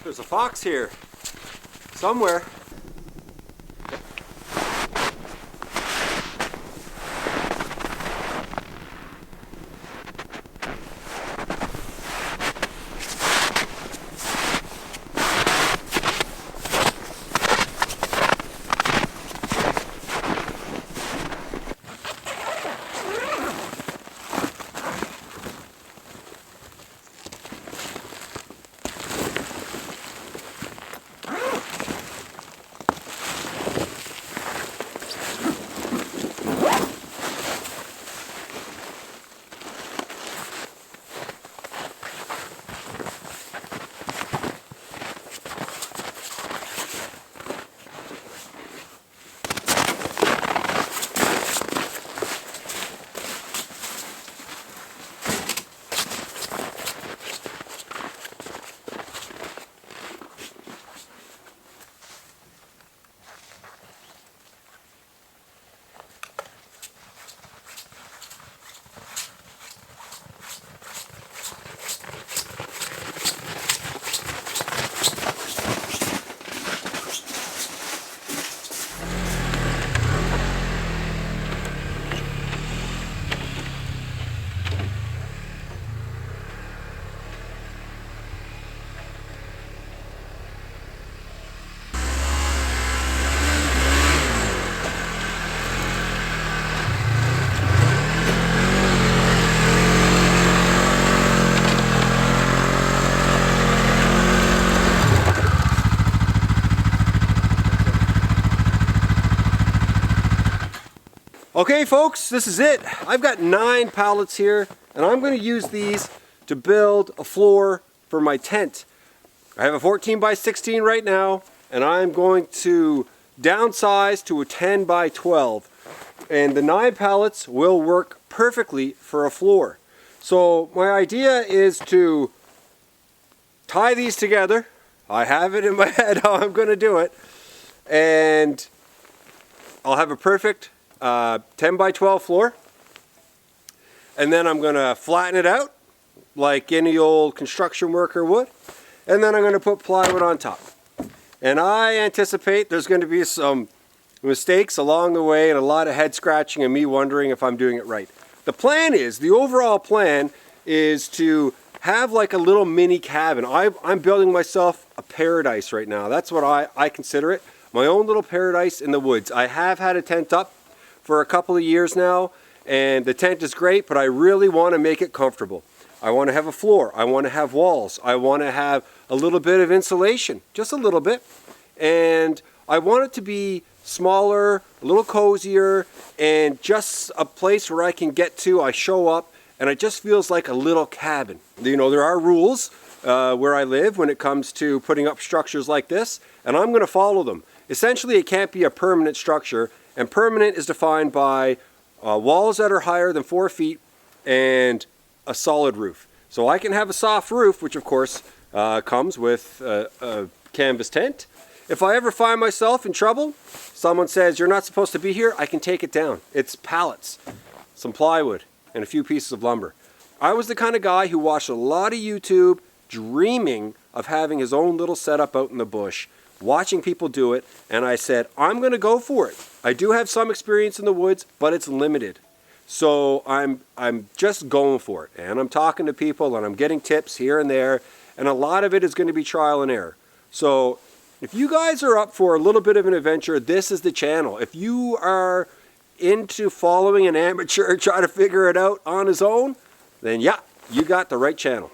There's a fox here somewhere. Okay folks, this is it. I've got 9 pallets here and I'm going to use these to build a floor for my tent. I have a 14 by 16 right now and I'm going to downsize to a 10 by 12. And the 9 pallets will work perfectly for a floor. So my idea is to tie these together. I have it in my head how I'm going to do it. And I'll have a perfect 10 by 12 floor, and then I'm going to flatten it out like any old construction worker would, and then I'm going to put plywood on top. And I anticipate there's going to be some mistakes along the way and a lot of head scratching and me wondering if I'm doing it right. The overall plan is to have like a little mini cabin. I'm building myself a paradise right now. That's what I consider it. My own little paradise in the woods. I have had a tent up for a couple of years now, and the tent is great, but I really want to make it comfortable. I want to have a floor. I want to have walls. I want to have a little bit of insulation, just a little bit. And I want it to be smaller, a little cozier, and just a place where I can get to. I show up, and it just feels like a little cabin. You know, there are rules where I live when it comes to putting up structures like this, and I'm going to follow them. Essentially, it can't be a permanent structure. And permanent is defined by walls that are higher than 4 feet and a solid roof. So I can have a soft roof, which of course comes with a canvas tent. If I ever find myself in trouble, someone says, "You're not supposed to be here," I can take it down. It's pallets, some plywood, and a few pieces of lumber. I was the kind of guy who watched a lot of YouTube dreaming of having his own little setup out in the bush, watching people do it, and I said, I'm going to go for it. I do have some experience in the woods, but it's limited. So I'm just going for it, and I'm talking to people, and I'm getting tips here and there, and a lot of it is going to be trial and error. So if you guys are up for a little bit of an adventure, this is the channel. If you are into following an amateur try to figure it out on his own, then yeah, you got the right channel.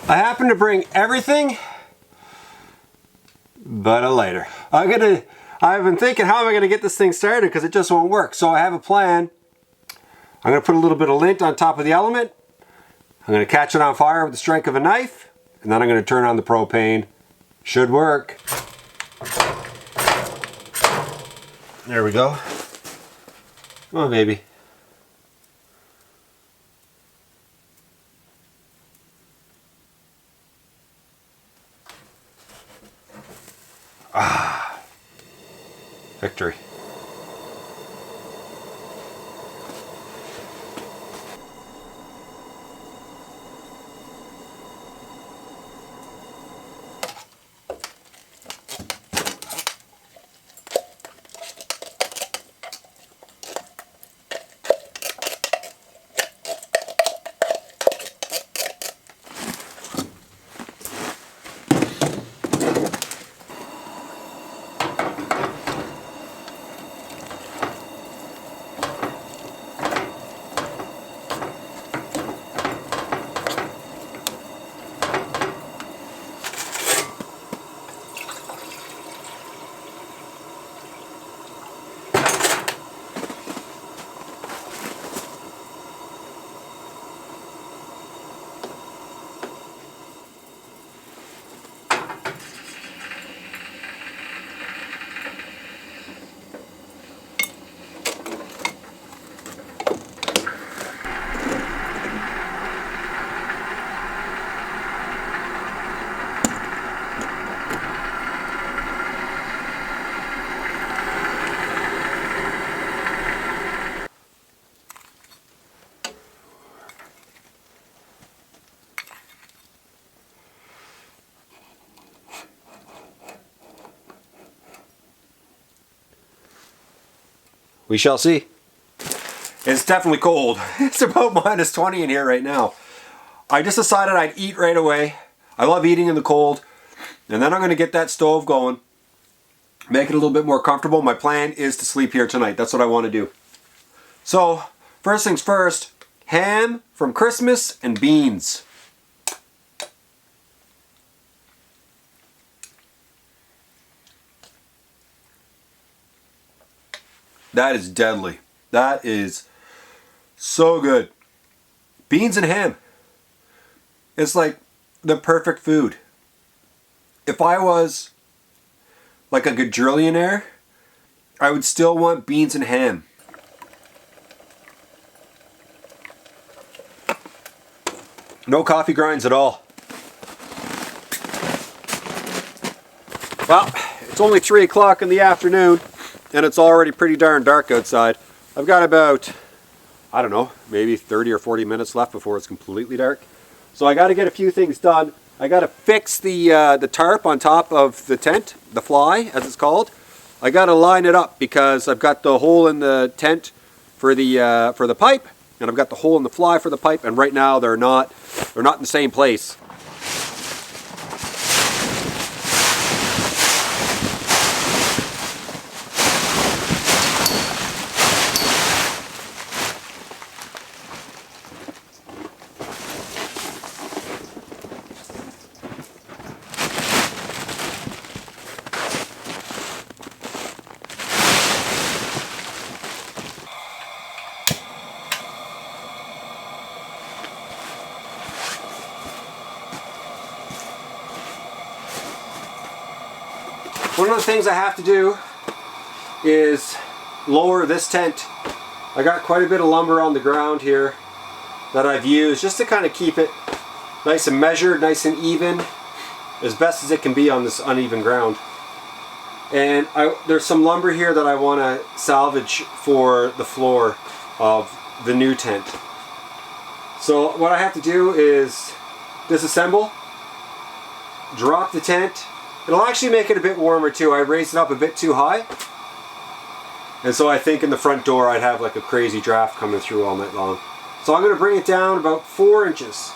I happen to bring everything but a lighter. I've been thinking, how am I going to get this thing started, because it just won't work. So I have a plan. I'm going to put a little bit of lint on top of the element. I'm going to catch it on fire with the strike of a knife, and then I'm going to turn on the propane. Should work. There we go. Come on, baby. Ah, victory. We shall see. It's definitely cold. It's about -20 in here right now. I just decided I'd eat right away. I love eating in the cold. And then I'm going to get that stove going. Make it a little bit more comfortable. My plan is to sleep here tonight. That's what I want to do. So, first things first, ham from Christmas and beans. That is deadly. That is so good. Beans and ham. It's like the perfect food. If I was like a quadrillionaire, I would still want beans and ham. No coffee grinds at all. Well, it's only 3 o'clock in the afternoon and it's already pretty darn dark outside. I've got about, I don't know, maybe 30 or 40 minutes left before it's completely dark. So I got to get a few things done. I got to fix the tarp on top of the tent, the fly as it's called. I got to line it up because I've got the hole in the tent for the pipe, and I've got the hole in the fly for the pipe, and right now they're not in the same place. One of the things I have to do is lower this tent. I got quite a bit of lumber on the ground here that I've used just to kind of keep it nice and measured, nice and even, as best as it can be on this uneven ground. And there's some lumber here that I want to salvage for the floor of the new tent. So what I have to do is disassemble, drop the tent. It'll actually make it a bit warmer too. I raised it up a bit too high. And so I think in the front door I'd have like a crazy draft coming through all night long. So I'm going to bring it down about 4 inches.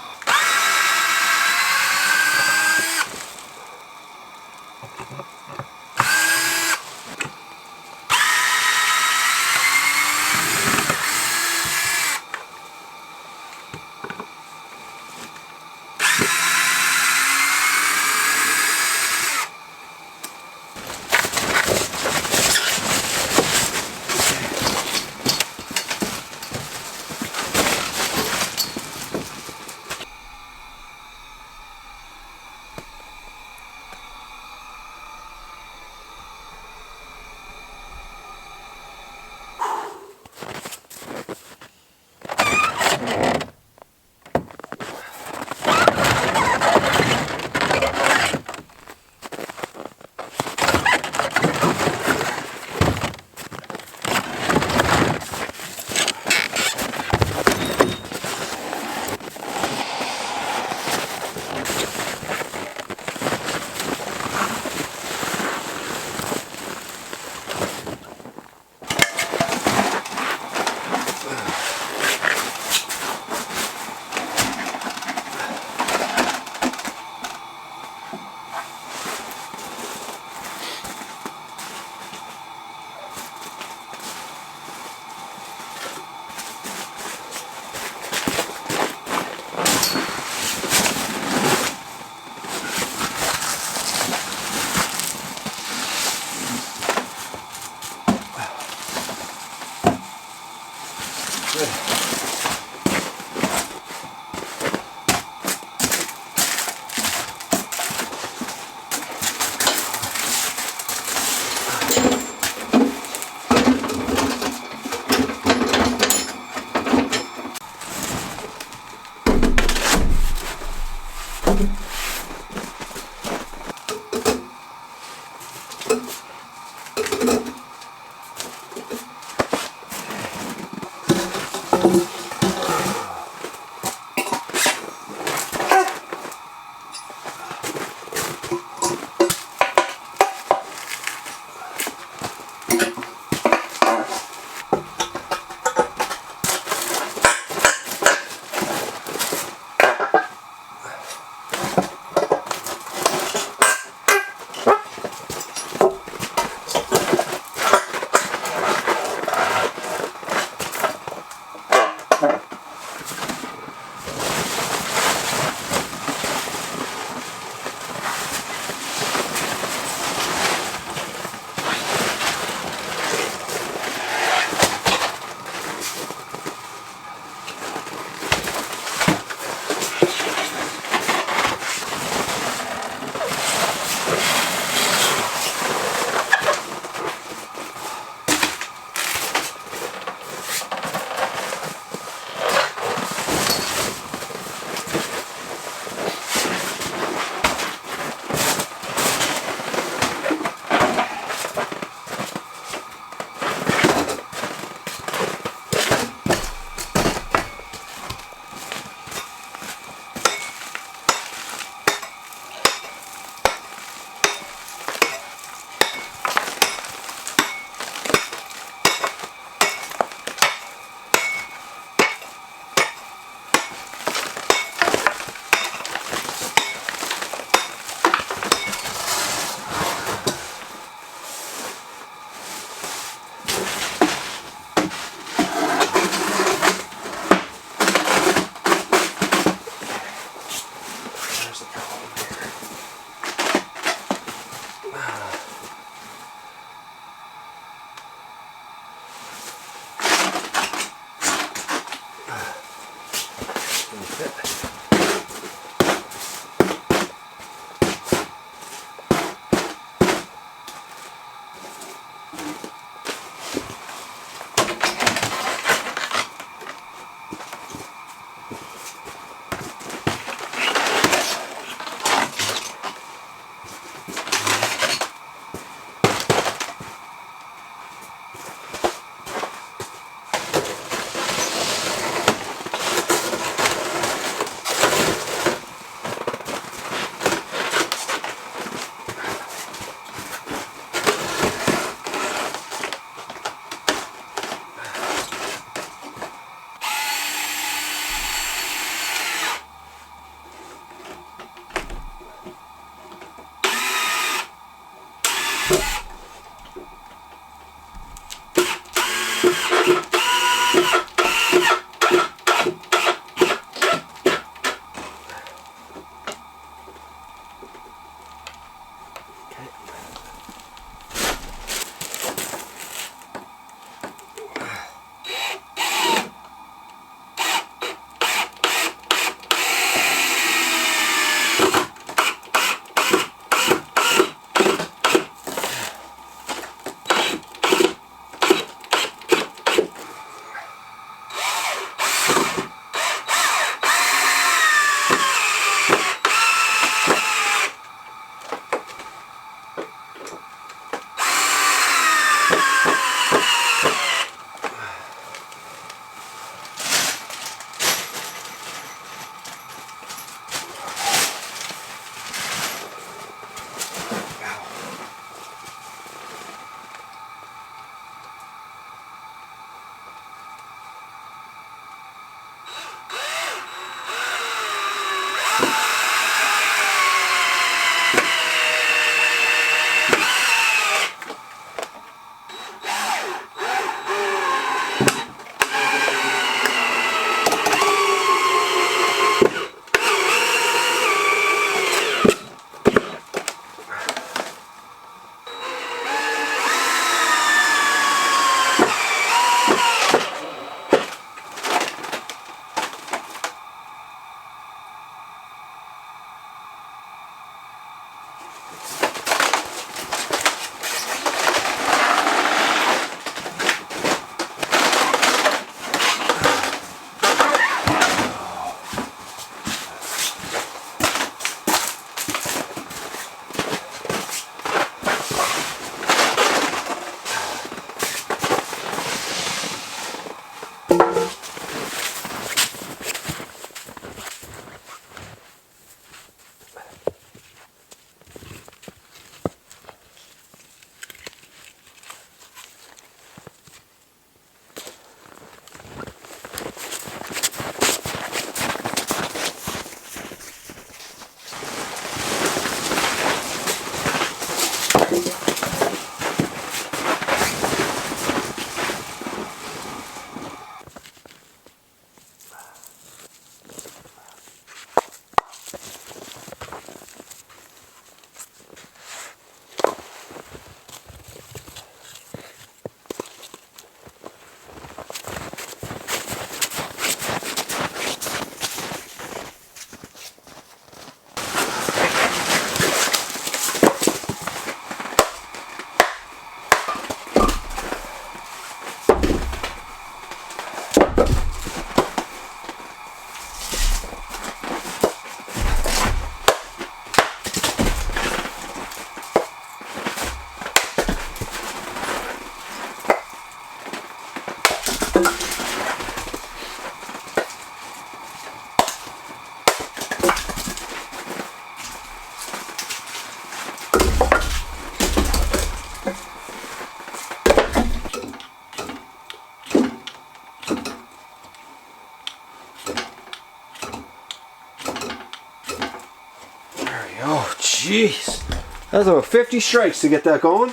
Oh, jeez. That was about 50 strikes to get that going.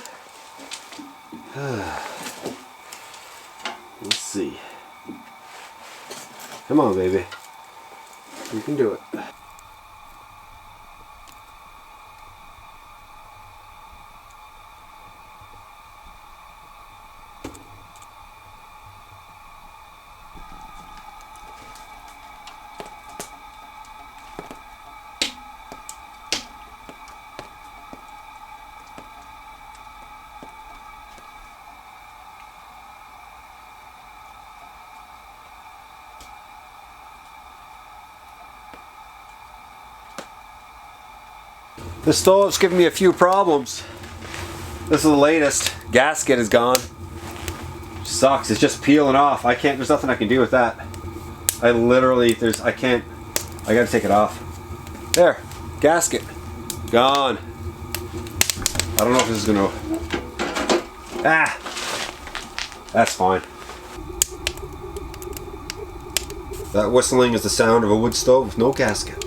Let's see. Come on, baby. You can do it. This stove's giving me a few problems. This is the latest. Gasket is gone. Sucks. It's just peeling off. I can't. There's nothing I can do with that. I literally. I can't. I gotta take it off. There. Gasket. Gone. I don't know if this is gonna. Ah. That's fine. That whistling is the sound of a wood stove with no gasket.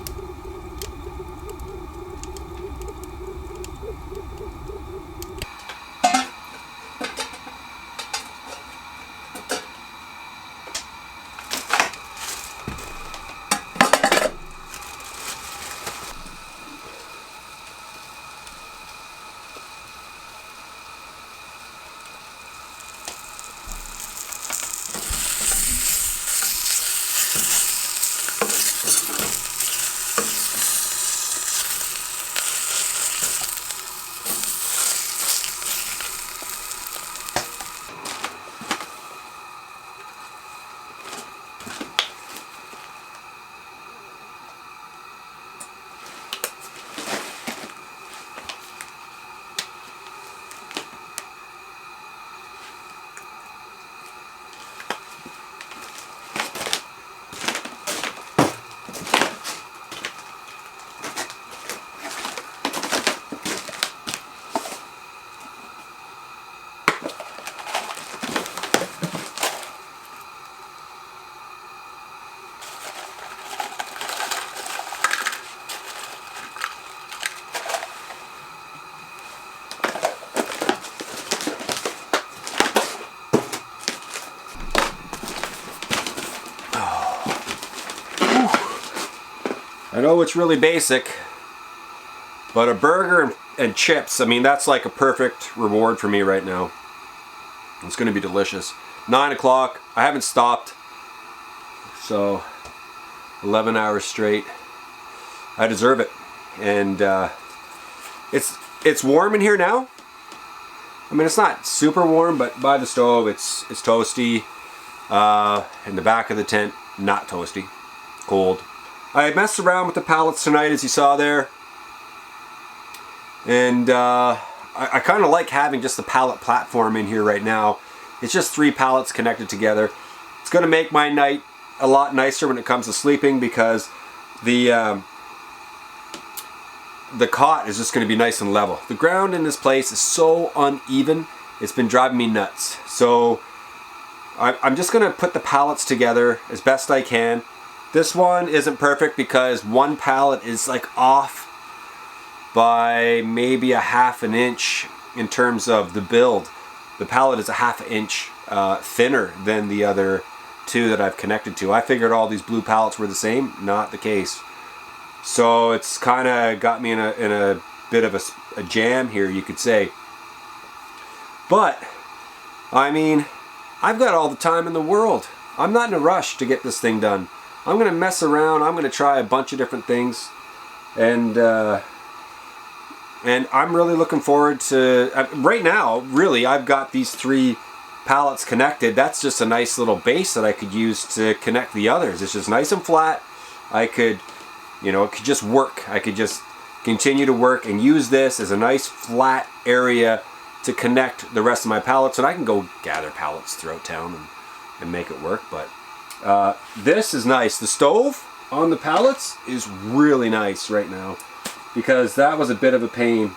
I know it's really basic, but a burger and chips, I mean, that's like a perfect reward for me right now. It's going to be delicious. 9 o'clock, I haven't stopped, so 11 hours straight. I deserve it. And it's warm in here now. I mean, it's not super warm, but by the stove it's toasty. In the back of the tent, not toasty, cold. I messed around with the pallets tonight, as you saw there, and I kind of like having just the pallet platform in here right now. It's just 3 pallets connected together. It's going to make my night a lot nicer when it comes to sleeping, because the cot is just going to be nice and level. The ground in this place is so uneven, it's been driving me nuts. So I'm just going to put the pallets together as best I can. This one isn't perfect because one pallet is like off by maybe a half an inch in terms of the build. The pallet is a half an inch thinner than the other 2 that I've connected to. I figured all these blue pallets were the same. Not the case. So it's kind of got me in a bit of a jam here, you could say. But I mean, I've got all the time in the world. I'm not in a rush to get this thing done. I'm going to mess around. I'm going to try a bunch of different things. And I'm really looking forward to... right now, really, I've got these 3 pallets connected. That's just a nice little base that I could use to connect the others. It's just nice and flat. I could, you know, it could just work. I could just continue to work and use this as a nice flat area to connect the rest of my pallets, and I can go gather pallets throughout town and make it work. But this is nice. The stove on the pallets is really nice right now, because that was a bit of a pain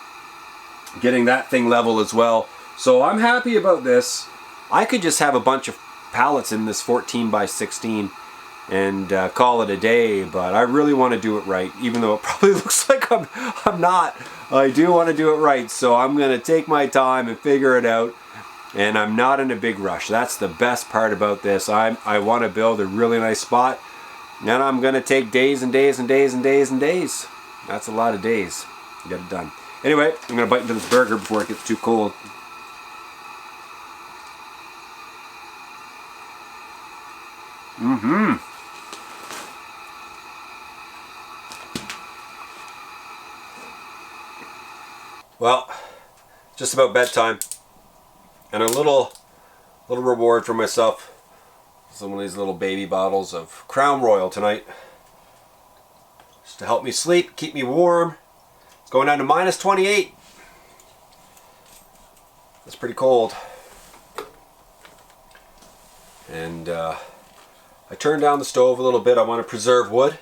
getting that thing level as well. So I'm happy about this. I could just have a bunch of pallets in this 14 by 16 and call it a day, but I really want to do it right, even though it probably looks like I'm not. I do want to do it right, so I'm going to take my time and figure it out, and I'm not in a big rush. That's the best part about this. I want to build a really nice spot, and I'm going to take days and days and days and days and days. That's a lot of days to get it done. Anyway, I'm going to bite into this burger before it gets too cold. Well, just about bedtime, and a little reward for myself. Some of these little baby bottles of Crown Royal tonight, just to help me sleep, keep me warm. It's going down to minus 28. That's pretty cold. And I turned down the stove a little bit. I want to preserve wood.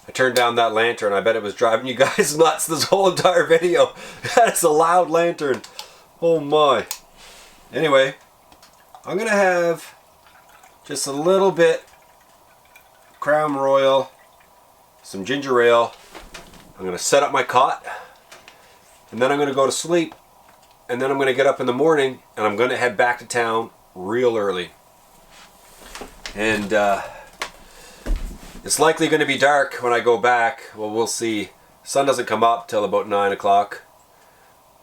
I turned down that lantern. I bet it was driving you guys nuts this whole entire video. That's a loud lantern. Oh my. Anyway, I'm going to have just a little bit Crown Royal, some ginger ale. I'm going to set up my cot, and then I'm going to go to sleep, and then I'm going to get up in the morning, and I'm going to head back to town real early. And it's likely going to be dark when I go back. Well, we'll see. Sun doesn't come up till about 9 o'clock.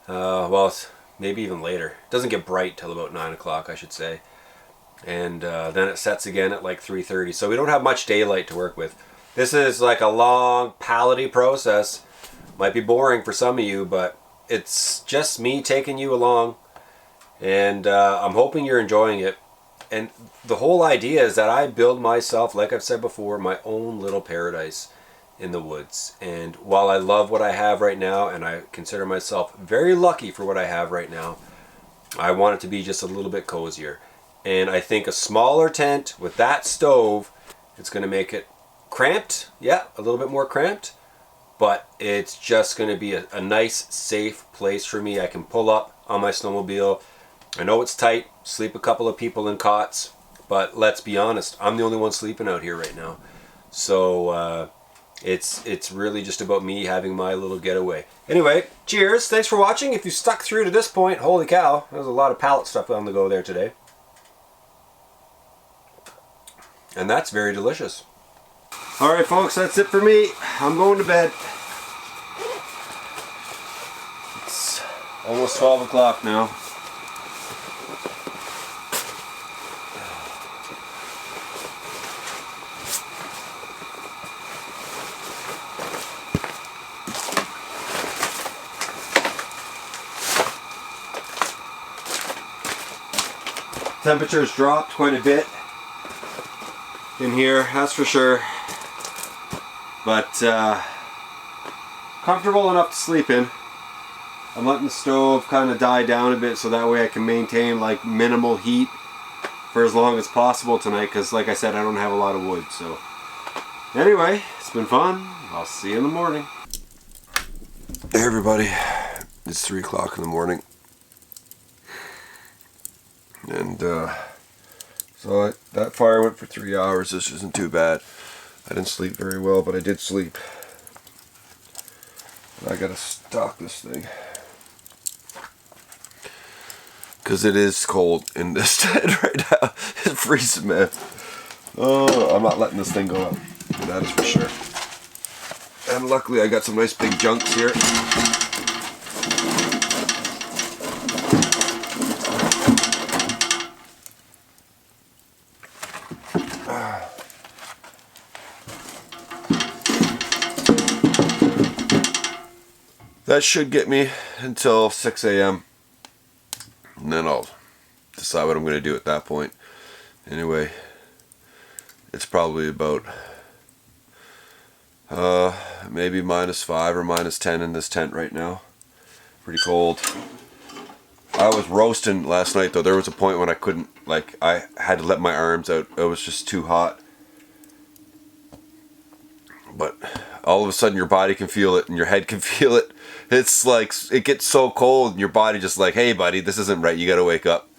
Well, it's maybe even later. It doesn't get bright till about 9 o'clock, I should say. And then it sets again at like 3:30. So we don't have much daylight to work with. This is like a long, pallety process. Might be boring for some of you, but it's just me taking you along. And I'm hoping you're enjoying it. And the whole idea is that I build myself, like I've said before, my own little paradise in the woods. And while I love what I have right now, and I consider myself very lucky for what I have right now, I want it to be just a little bit cozier. And I think a smaller tent with that stove, it's going to make it cramped. Yeah, a little bit more cramped. But it's just going to be a nice, safe place for me. I can pull up on my snowmobile. I know it's tight, sleep a couple of people in cots, but let's be honest, I'm the only one sleeping out here right now. So it's really just about me having my little getaway. Anyway, cheers, thanks for watching. If you stuck through to this point, holy cow, there's a lot of pallet stuff on the go there today. And that's very delicious. Alright folks, that's it for me. I'm going to bed. It's almost 12 o'clock now. Temperature's dropped quite a bit in here, that's for sure. But comfortable enough to sleep in. I'm letting the stove kind of die down a bit so that way I can maintain like minimal heat for as long as possible tonight, because like I said, I don't have a lot of wood. So anyway, it's been fun. I'll see you in the morning. Hey everybody, it's 3 o'clock in the morning. And so that fire went for 3 hours. This isn't too bad. I didn't sleep very well, but I did sleep. And I gotta stock this thing because it is cold in this tent right now. It's freezing, man. Oh, I'm not letting this thing go up. That is for sure. And luckily I got some nice big junks here. That should get me until 6 a.m. and then I'll decide what I'm going to do at that point. Anyway, it's probably about maybe -5 or -10 in this tent right now. Pretty cold. I was roasting last night though. There was a point when I couldn't, like, I had to let my arms out. It was just too hot. But all of a sudden your body can feel it and your head can feel it. It's like, it gets so cold and your body just like, hey buddy, this isn't right, you gotta wake up.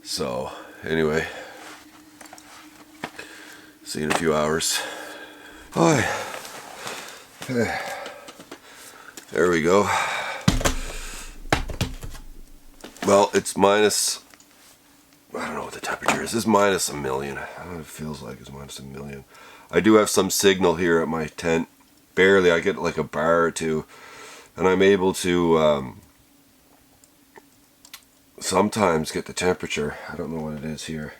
So anyway, see you in a few hours. Hi. There we go. Well, it's minus, I don't know what the temperature is. It's minus a million. I don't know what it feels like. It's minus a million. I do have some signal here at my tent. Barely. I get like a bar or two. And I'm able to sometimes get the temperature. I don't know what it is here.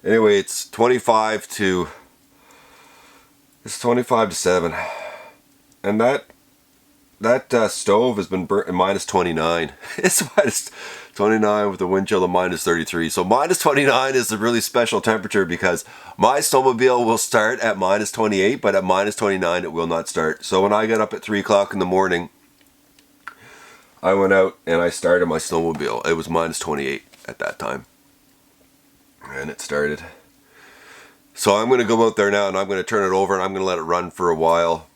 Anyway, it's 25 to 7. And that stove has been burnt at -29. It's -29 with a wind chill of -33. So -29 is a really special temperature because my snowmobile will start at -28, but at -29 it will not start. So when I got up at 3 o'clock in the morning, I went out and I started my snowmobile. It was -28 at that time. And it started. So I'm going to go out there now and I'm going to turn it over and I'm going to let it run for a while.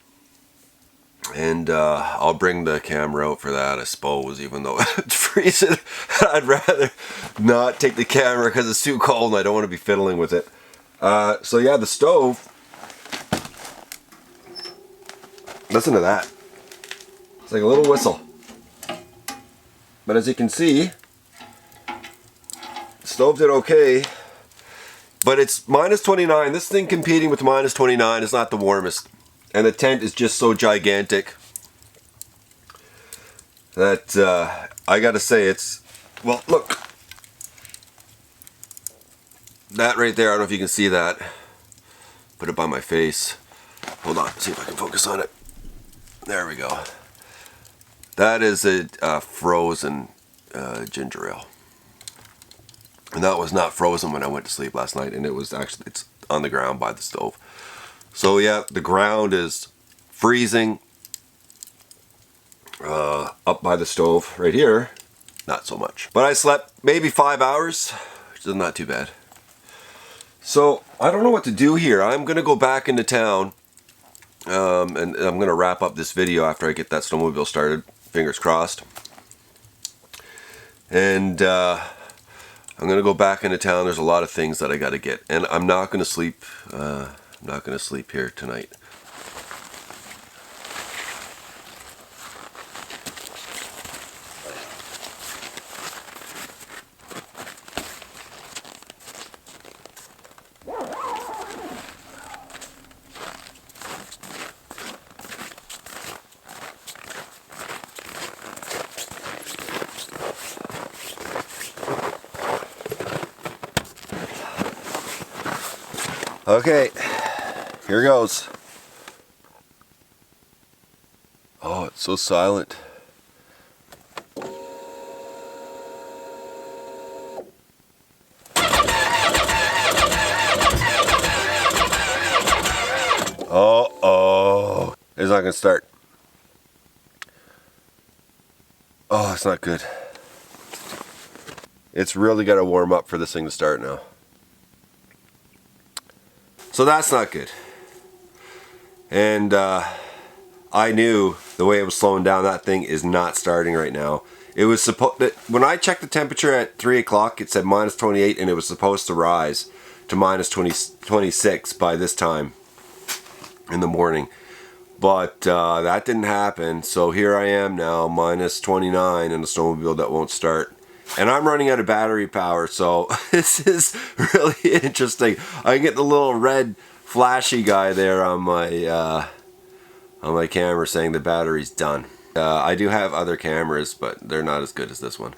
And I'll bring the camera out for that, I suppose, even though it's freezing. I'd rather not take the camera because it's too cold and I don't want to be fiddling with it. So yeah, the stove. Listen to that. It's like a little whistle. But as you can see, the stove did okay. But it's -29. This thing competing with -29 is not the warmest. And the tent is just so gigantic that I gotta say it's, well, look. That right there, I don't know if you can see that. Put it by my face. Hold on, see if I can focus on it. There we go. That is a frozen ginger ale. And that was not frozen when I went to sleep last night, and it was actually, it's on the ground by the stove. So yeah, the ground is freezing up by the stove. Right here, not so much. But I slept maybe 5 hours, which is not too bad. So I don't know what to do here. I'm going to go back into town and I'm going to wrap up this video after I get that snowmobile started. Fingers crossed. And I'm going to go back into town. There's a lot of things that I got to get. And I'm not going to sleep. I'm not going to sleep here tonight. Okay, here goes. Oh, it's so silent. Oh, it's not gonna start. Oh, it's not good. It's really got to warm up for this thing to start now. So that's not good. And I knew the way it was slowing down, that thing is not starting right now. It was supposed, when I checked the temperature at 3 o'clock, it said minus 28, and it was supposed to rise to minus 26 by this time in the morning. But that didn't happen, so here I am now, minus 29 in a snowmobile that won't start. And I'm running out of battery power, so this is really interesting. I can get the little red flashy guy there on my camera saying the battery's done. I do have other cameras, but they're not as good as this one.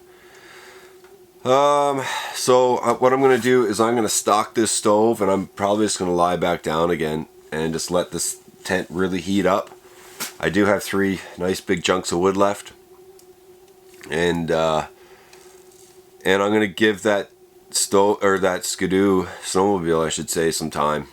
So what I'm going to do is I'm going to stock this stove, and I'm probably just going to lie back down again and just let this tent really heat up. I do have 3 nice big chunks of wood left, and I'm going to give that stove, or that Skidoo snowmobile I should say, some time,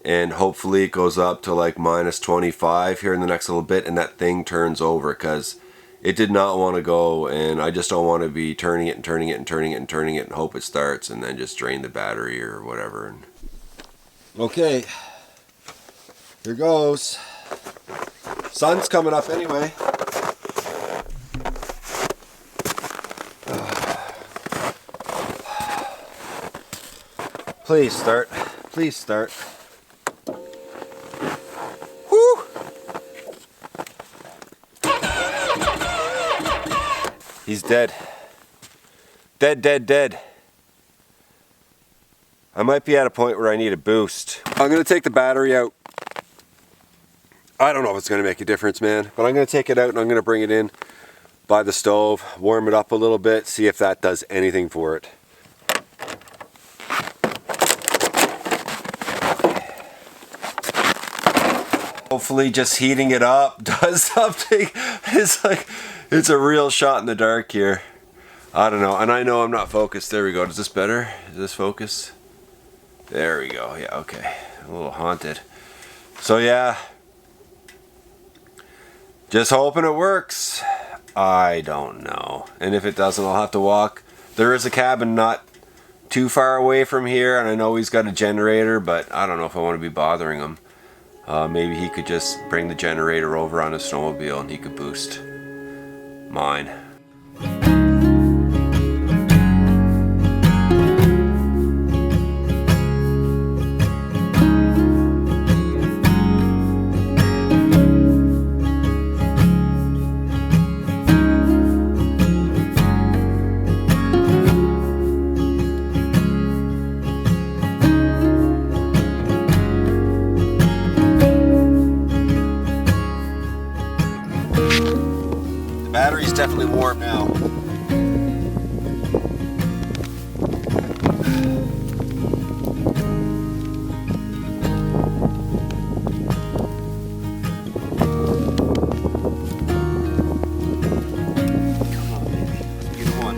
and hopefully it goes up to like minus 25 here in the next little bit, and that thing turns over, because it did not want to go, and I just don't want to be turning it and turning it and turning it and turning it and hope it starts and then just drain the battery or whatever. And okay, here goes. Sun's coming up anyway. Please start. Please start. Woo! He's dead. Dead, dead, dead. I might be at a point where I need a boost. I'm going to take the battery out. I don't know if it's going to make a difference, man, but I'm going to take it out and I'm going to bring it in by the stove, warm it up a little bit, see if that does anything for it. Hopefully just heating it up does something. It's a real shot in the dark here. I don't know, and I know I'm not focused. There we go. Is this better? Is this focus? There we go. Yeah, okay. A little haunted. So yeah, just hoping it works. I don't know. And if it doesn't, I'll have to walk. There is a cabin not too far away from here, and I know he's got a generator, but I don't know if I want to be bothering him. Maybe he could just bring the generator over on his snowmobile and he could boost mine. Battery's definitely warm now. Come on, baby. Let's get one.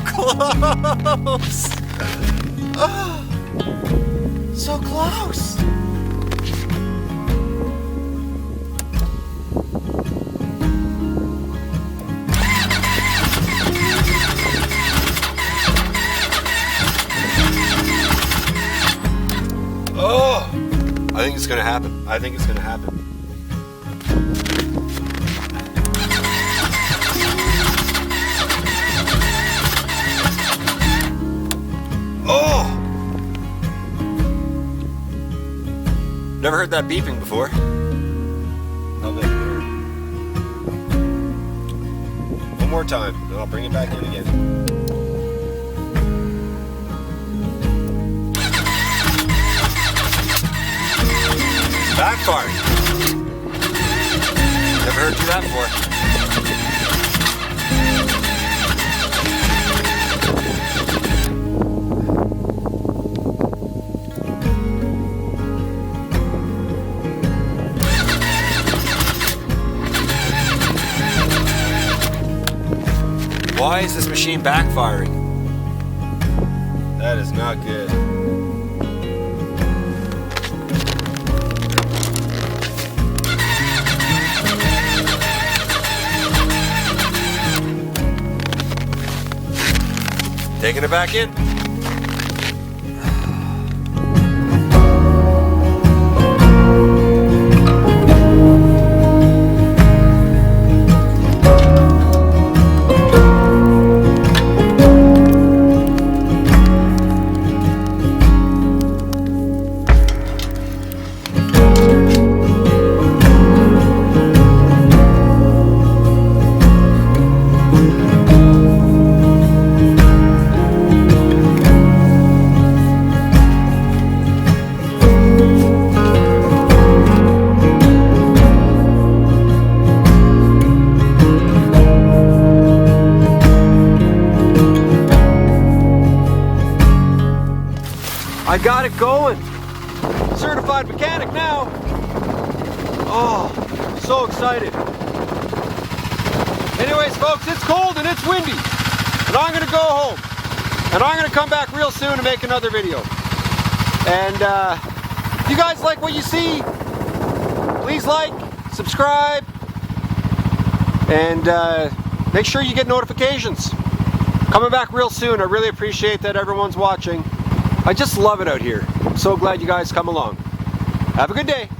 Close! Oh, so close! Oh! I think it's gonna happen. I think it's gonna happen. Never heard that beeping before. How big here? One more time, and I'll bring it back in again. Backfiring. Never heard you do that before. Why is this machine backfiring? That is not good. Taking it back in. I got it going. Certified mechanic now. Oh, so excited. Anyways, folks, it's cold and it's windy. And I'm gonna go home. And I'm gonna come back real soon to make another video. And if you guys like what you see, please like, subscribe, and make sure you get notifications. Coming back real soon. I really appreciate that everyone's watching. I just love it out here. I'm so glad you guys come along. Have a good day.